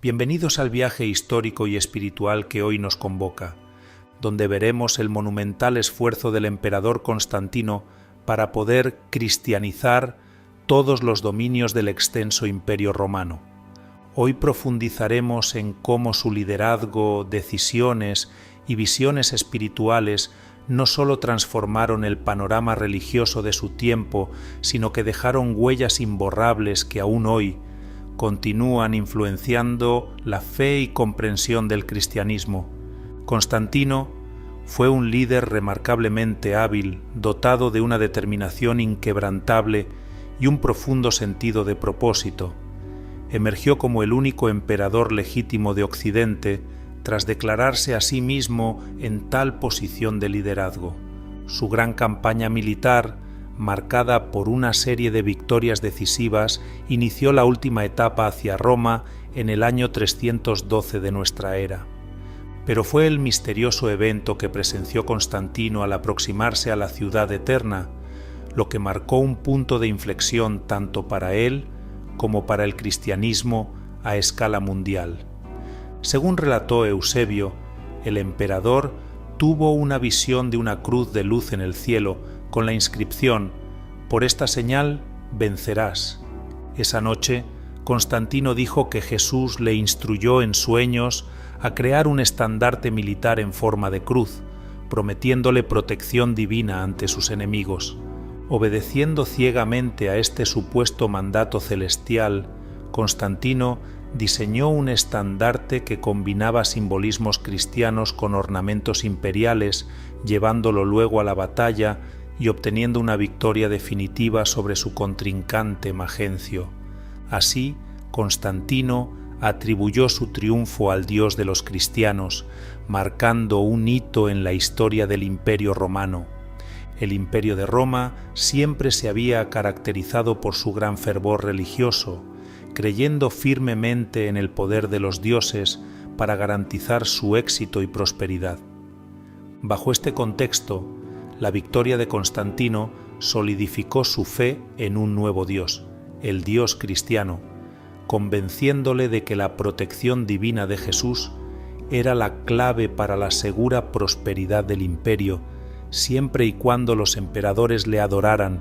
Bienvenidos al viaje histórico y espiritual que hoy nos convoca, donde veremos el monumental esfuerzo del emperador Constantino para poder cristianizar todos los dominios del extenso Imperio Romano. Hoy profundizaremos en cómo su liderazgo, decisiones y visiones espirituales no solo transformaron el panorama religioso de su tiempo, sino que dejaron huellas imborrables que aún hoy continúan influenciando la fe y comprensión del cristianismo. Constantino fue un líder remarcablemente hábil, dotado de una determinación inquebrantable y un profundo sentido de propósito. Emergió como el único emperador legítimo de Occidente tras declararse a sí mismo en tal posición de liderazgo. Su gran campaña militar, marcada por una serie de victorias decisivas, inició la última etapa hacia Roma en el año 312 de nuestra era. Pero fue el misterioso evento que presenció Constantino al aproximarse a la ciudad eterna, lo que marcó un punto de inflexión tanto para él como para el cristianismo a escala mundial. Según relató Eusebio, el emperador tuvo una visión de una cruz de luz en el cielo con la inscripción: «Por esta señal vencerás». Esa noche, Constantino dijo que Jesús le instruyó en sueños a crear un estandarte militar en forma de cruz, prometiéndole protección divina ante sus enemigos. Obedeciendo ciegamente a este supuesto mandato celestial, Constantino diseñó un estandarte que combinaba simbolismos cristianos con ornamentos imperiales, llevándolo luego a la batalla y obteniendo una victoria definitiva sobre su contrincante Magencio. Así, Constantino atribuyó su triunfo al Dios de los cristianos, marcando un hito en la historia del Imperio Romano. El Imperio de Roma siempre se había caracterizado por su gran fervor religioso, creyendo firmemente en el poder de los dioses para garantizar su éxito y prosperidad. Bajo este contexto, la victoria de Constantino solidificó su fe en un nuevo Dios, el Dios cristiano, convenciéndole de que la protección divina de Jesús era la clave para la segura prosperidad del imperio, siempre y cuando los emperadores le adoraran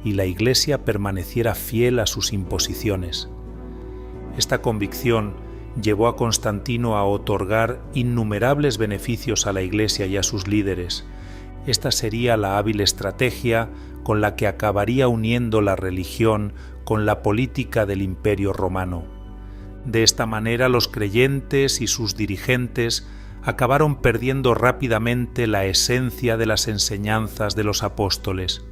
y la Iglesia permaneciera fiel a sus imposiciones. Esta convicción llevó a Constantino a otorgar innumerables beneficios a la Iglesia y a sus líderes. Esta sería la hábil estrategia con la que acabaría uniendo la religión con la política del Imperio Romano. De esta manera, los creyentes y sus dirigentes acabaron perdiendo rápidamente la esencia de las enseñanzas de los apóstoles.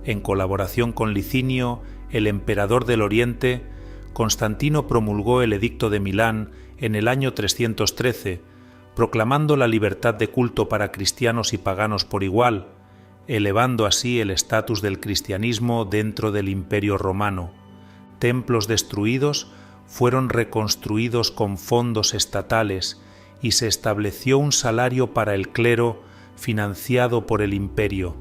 En colaboración con Licinio, el emperador del Oriente, Constantino promulgó el Edicto de Milán en el año 313, proclamando la libertad de culto para cristianos y paganos por igual, elevando así el estatus del cristianismo dentro del Imperio Romano. Templos destruidos fueron reconstruidos con fondos estatales y se estableció un salario para el clero financiado por el imperio.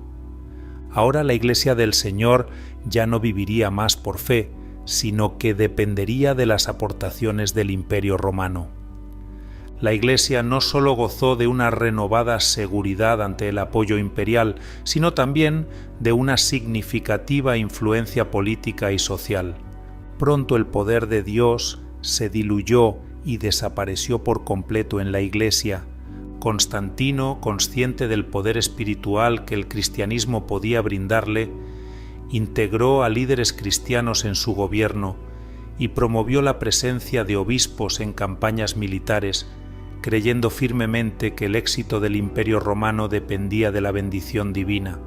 Ahora la Iglesia del Señor ya no viviría más por fe, sino que dependería de las aportaciones del Imperio Romano. La Iglesia no solo gozó de una renovada seguridad ante el apoyo imperial, sino también de una significativa influencia política y social. Pronto el poder de Dios se diluyó y desapareció por completo en la Iglesia. Constantino, consciente del poder espiritual que el cristianismo podía brindarle, integró a líderes cristianos en su gobierno y promovió la presencia de obispos en campañas militares, creyendo firmemente que el éxito del Imperio Romano dependía de la bendición divina.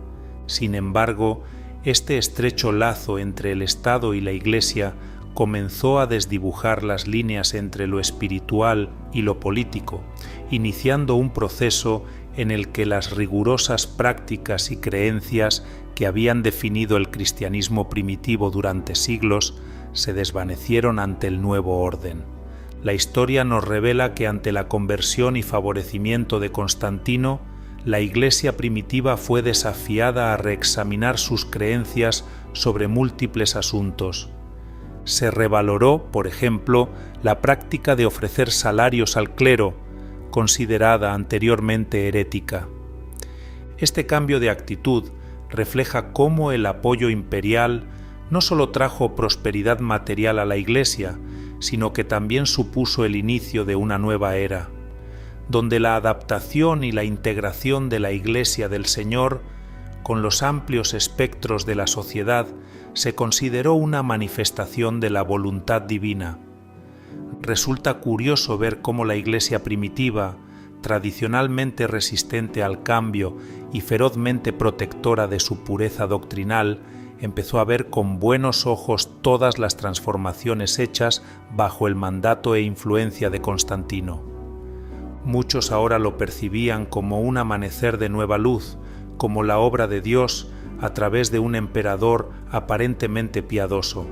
Sin embargo, este estrecho lazo entre el Estado y la Iglesia comenzó a desdibujar las líneas entre lo espiritual y lo político, iniciando un proceso en el que las rigurosas prácticas y creencias que habían definido el cristianismo primitivo durante siglos se desvanecieron ante el nuevo orden. La historia nos revela que ante la conversión y favorecimiento de Constantino, la Iglesia primitiva fue desafiada a reexaminar sus creencias sobre múltiples asuntos. se revaloró, por ejemplo, la práctica de ofrecer salarios al clero, considerada anteriormente herética. Este cambio de actitud refleja cómo el apoyo imperial no solo trajo prosperidad material a la Iglesia, sino que también supuso el inicio de una nueva era, donde la adaptación y la integración de la Iglesia del Señor con los amplios espectros de la sociedad se consideró una manifestación de la voluntad divina. Resulta curioso ver cómo la Iglesia primitiva, tradicionalmente resistente al cambio y ferozmente protectora de su pureza doctrinal, empezó a ver con buenos ojos todas las transformaciones hechas bajo el mandato e influencia de Constantino. Muchos ahora lo percibían como un amanecer de nueva luz, como la obra de Dios a través de un emperador aparentemente piadoso.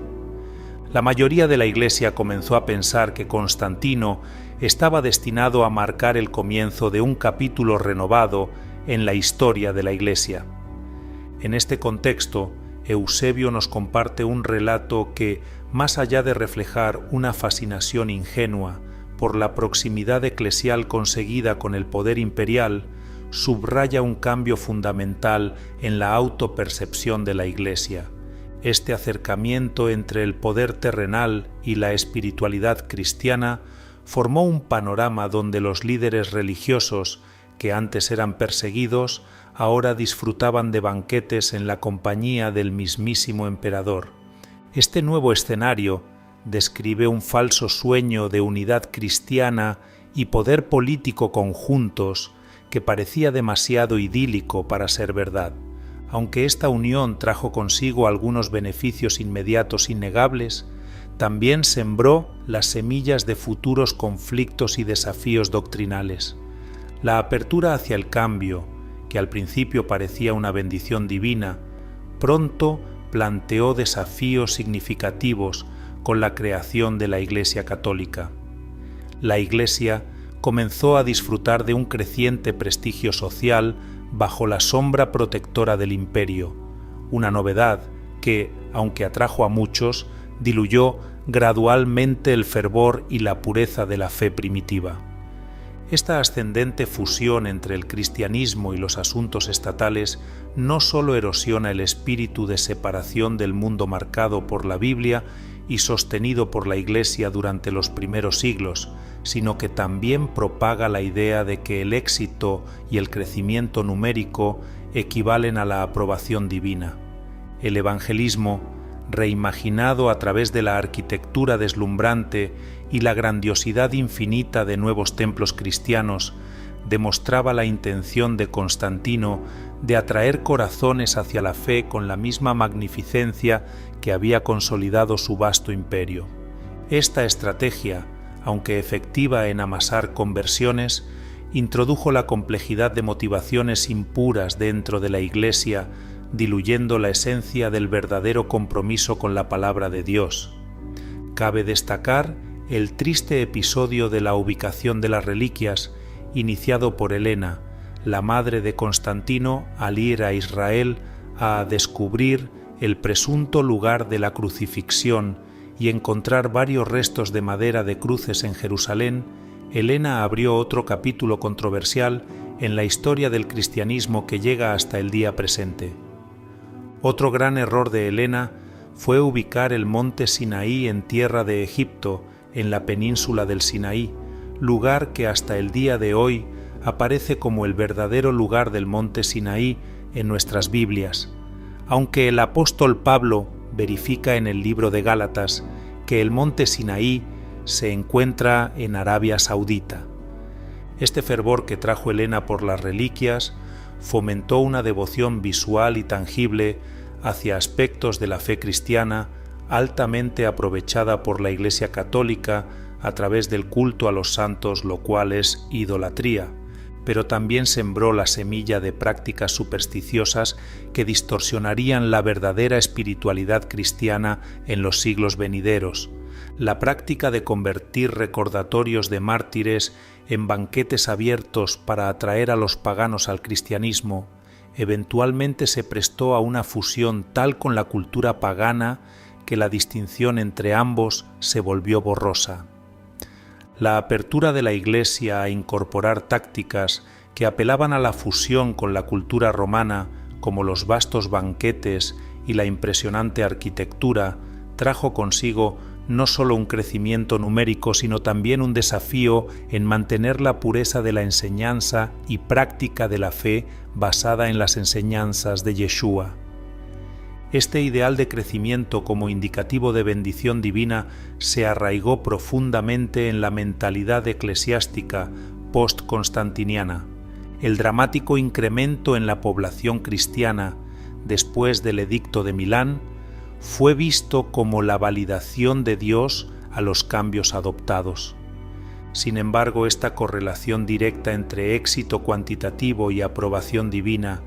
La mayoría de la Iglesia comenzó a pensar que Constantino estaba destinado a marcar el comienzo de un capítulo renovado en la historia de la Iglesia. En este contexto, Eusebio nos comparte un relato que, más allá de reflejar una fascinación ingenua por la proximidad eclesial conseguida con el poder imperial, subraya un cambio fundamental en la autopercepción de la Iglesia. Este acercamiento entre el poder terrenal y la espiritualidad cristiana formó un panorama donde los líderes religiosos, que antes eran perseguidos, ahora disfrutaban de banquetes en la compañía del mismísimo emperador. Este nuevo escenario describe un falso sueño de unidad cristiana y poder político conjuntos que parecía demasiado idílico para ser verdad. Aunque esta unión trajo consigo algunos beneficios inmediatos innegables, también sembró las semillas de futuros conflictos y desafíos doctrinales. La apertura hacia el cambio, que al principio parecía una bendición divina, pronto planteó desafíos significativos con la creación de la Iglesia católica. La Iglesia comenzó a disfrutar de un creciente prestigio social bajo la sombra protectora del imperio, una novedad que, aunque atrajo a muchos, diluyó gradualmente el fervor y la pureza de la fe primitiva. Esta ascendente fusión entre el cristianismo y los asuntos estatales no solo erosiona el espíritu de separación del mundo marcado por la Biblia y sostenido por la Iglesia durante los primeros siglos, sino que también propaga la idea de que el éxito y el crecimiento numérico equivalen a la aprobación divina. El evangelismo, reimaginado a través de la arquitectura deslumbrante y la grandiosidad infinita de nuevos templos cristianos, demostraba la intención de Constantino de atraer corazones hacia la fe con la misma magnificencia que había consolidado su vasto imperio. Esta estrategia, aunque efectiva en amasar conversiones, introdujo la complejidad de motivaciones impuras dentro de la Iglesia, diluyendo la esencia del verdadero compromiso con la palabra de Dios. Cabe destacar el triste episodio de la ubicación de las reliquias, iniciado por Helena, la madre de Constantino, al ir a Israel a descubrir el presunto lugar de la crucifixión y encontrar varios restos de madera de cruces en Jerusalén. Helena abrió otro capítulo controversial en la historia del cristianismo que llega hasta el día presente. Otro gran error de Helena fue ubicar el monte Sinaí en tierra de Egipto, en la península del Sinaí, lugar que hasta el día de hoy aparece como el verdadero lugar del monte Sinaí en nuestras Biblias, aunque el apóstol Pablo verifica en el libro de Gálatas que el monte Sinaí se encuentra en Arabia Saudita. Este fervor que trajo Helena por las reliquias fomentó una devoción visual y tangible hacia aspectos de la fe cristiana altamente aprovechada por la Iglesia católica a través del culto a los santos, lo cual es idolatría, pero también sembró la semilla de prácticas supersticiosas que distorsionarían la verdadera espiritualidad cristiana en los siglos venideros. La práctica de convertir recordatorios de mártires en banquetes abiertos para atraer a los paganos al cristianismo, eventualmente se prestó a una fusión tal con la cultura pagana que la distinción entre ambos se volvió borrosa. La apertura de la Iglesia a incorporar tácticas que apelaban a la fusión con la cultura romana, como los vastos banquetes y la impresionante arquitectura, trajo consigo no solo un crecimiento numérico, sino también un desafío en mantener la pureza de la enseñanza y práctica de la fe basada en las enseñanzas de Yeshua. Este ideal de crecimiento como indicativo de bendición divina se arraigó profundamente en la mentalidad eclesiástica post-constantiniana. El dramático incremento en la población cristiana después del Edicto de Milán fue visto como la validación de Dios a los cambios adoptados. Sin embargo, esta correlación directa entre éxito cuantitativo y aprobación divina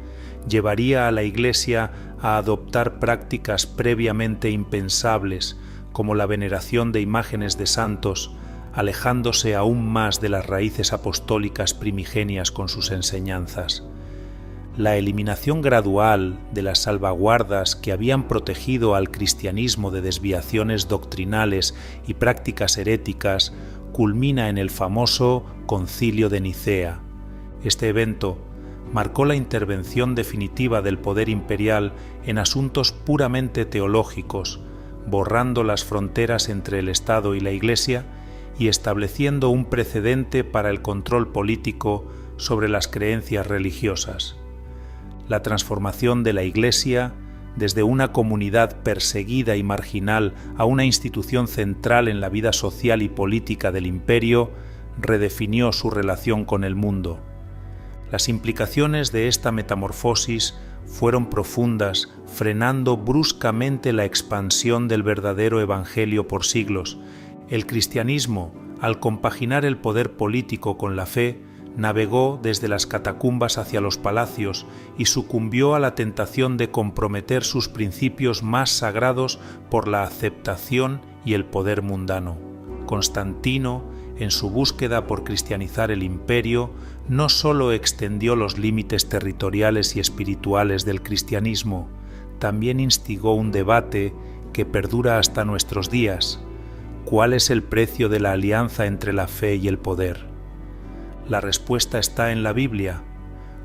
llevaría a la Iglesia a adoptar prácticas previamente impensables, como la veneración de imágenes de santos, alejándose aún más de las raíces apostólicas primigenias con sus enseñanzas. La eliminación gradual de las salvaguardas que habían protegido al cristianismo de desviaciones doctrinales y prácticas heréticas culmina en el famoso Concilio de Nicea. Este evento marcó la intervención definitiva del poder imperial en asuntos puramente teológicos, borrando las fronteras entre el Estado y la Iglesia y estableciendo un precedente para el control político sobre las creencias religiosas. La transformación de la Iglesia, desde una comunidad perseguida y marginal a una institución central en la vida social y política del imperio, redefinió su relación con el mundo. Las implicaciones de esta metamorfosis fueron profundas, frenando bruscamente la expansión del verdadero evangelio por siglos. El cristianismo, al compaginar el poder político con la fe, navegó desde las catacumbas hacia los palacios y sucumbió a la tentación de comprometer sus principios más sagrados por la aceptación y el poder mundano. Constantino, en su búsqueda por cristianizar el imperio, no sólo extendió los límites territoriales y espirituales del cristianismo, también instigó un debate que perdura hasta nuestros días. ¿Cuál es el precio de la alianza entre la fe y el poder? La respuesta está en la Biblia.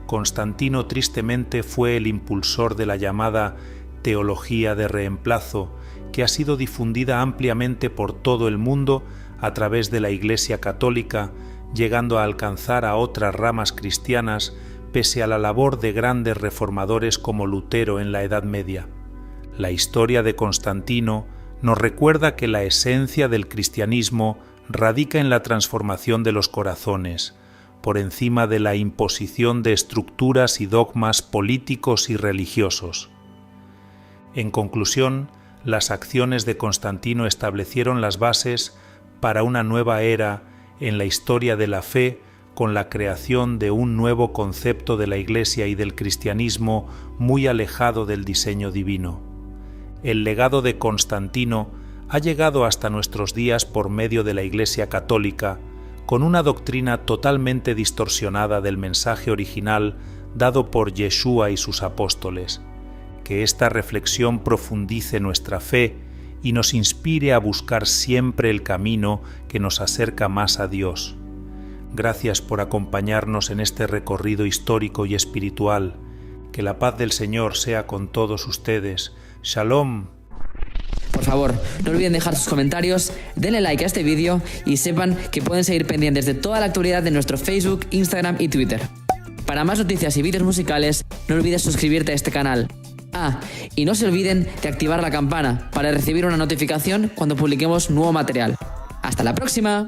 Constantino tristemente fue el impulsor de la llamada teología de reemplazo, que ha sido difundida ampliamente por todo el mundo a través de la Iglesia católica, llegando a alcanzar a otras ramas cristianas pese a la labor de grandes reformadores como Lutero en la Edad Media. La historia de Constantino nos recuerda que la esencia del cristianismo radica en la transformación de los corazones, por encima de la imposición de estructuras y dogmas políticos y religiosos. En conclusión, las acciones de Constantino establecieron las bases para una nueva era en la historia de la fe, con la creación de un nuevo concepto de la Iglesia y del cristianismo muy alejado del diseño divino. El legado de Constantino ha llegado hasta nuestros días por medio de la Iglesia católica, con una doctrina totalmente distorsionada del mensaje original dado por Yeshua y sus apóstoles. Que esta reflexión profundice nuestra fe y nos inspire a buscar siempre el camino que nos acerca más a Dios. Gracias por acompañarnos en este recorrido histórico y espiritual. Que la paz del Señor sea con todos ustedes. Shalom. Por favor, no olviden dejar sus comentarios, denle like a este vídeo y sepan que pueden seguir pendientes de toda la actualidad de nuestro Facebook, Instagram y Twitter. Para más noticias y vídeos musicales, no olvides suscribirte a este canal. Y no se olviden de activar la campana para recibir una notificación cuando publiquemos nuevo material. ¡Hasta la próxima!